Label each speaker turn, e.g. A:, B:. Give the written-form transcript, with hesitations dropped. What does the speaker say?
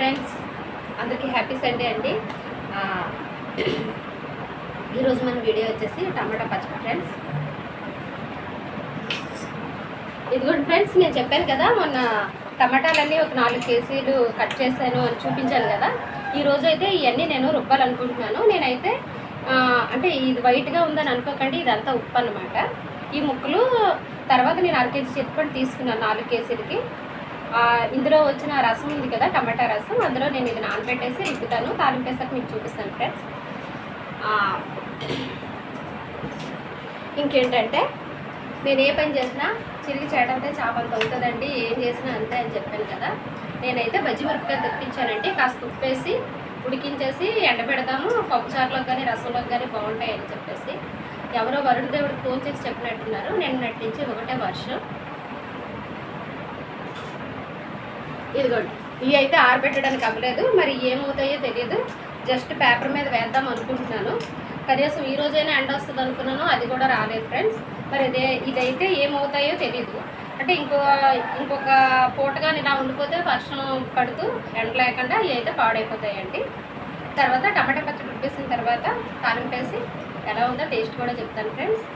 A: Friends, అందరికీ happy Sunday అండి. ఈరోజు మన వీడియో వచ్చేసి టమాటా పచ్చడి ఫ్రెండ్స్. ఇదిగోండి ఫ్రెండ్స్, నేను చెప్పాను కదా మొన్న టమాటాలన్నీ ఒక 4 కేజీలు కట్ చేశాను అని చూపించాను కదా. ఈరోజు అయితే ఇవన్నీ నేను రుబ్బాలనుకుంటున్నాను. నేనైతే అంటే ఇది వైట్గా ఉందని అనుకోకండి, ఇదంతా ఉప్పు అన్నమాట. ఈ ముక్కలు తర్వాత నేను 1/2 కేజీ చెప్పుకొని తీసుకున్నాను 4 కేజీలకి. ఇందులో వచ్చిన రసం ఉంది కదా, టమాటా రసం, అందులో నేను ఇది నానబెట్టేసి రుబ్బుతాను. తాలింపేసాక మీకు చూపిస్తాను ఫ్రెండ్స్. ఇంకేంటంటే నేను ఏ పని చేసినా చిరిగి చేయడంతో చాపంత అవుతుందండి, ఏం చేసినా అంతే అని చెప్పాను కదా. నేనైతే బజ్జి మిరపకాయలు తెప్పించానండి. కాస్త ఉప్పేసి ఉడికించేసి ఎండబెడతాము, పప్పుచారులోకి కానీ రసంలోకి కానీ బాగుంటాయని చెప్పేసి ఎవరో వరుణ్ దేవుడికి ఫోన్ చేసి చెప్పినట్టున్నారు. నేను నటించి ఒకటే వర్షం. ఇదిగోండి, ఇవి అయితే ఆరబెట్టడానికి అవ్వలేదు, మరి ఏమవుతాయో తెలియదు. జస్ట్ పేపర్ మీద వేద్దాం అనుకుంటున్నాను. కనీసం ఈ రోజైనా ఎండ వస్తుంది అనుకున్నాను, అది కూడా రాలేదు ఫ్రెండ్స్. మరి ఇదైతే ఏమవుతాయో తెలియదు. అంటే ఇంకొక పూటగా ఇలా ఉండిపోతే వర్షం పడుతూ ఎండ లేకుండా ఇవి అయితే పాడైపోతాయండి. తర్వాత టమాటా పచ్చడి ఉప్పేసిన తర్వాత తాలింపేసి ఎలా ఉందో టేస్ట్ కూడా చెప్తాను ఫ్రెండ్స్.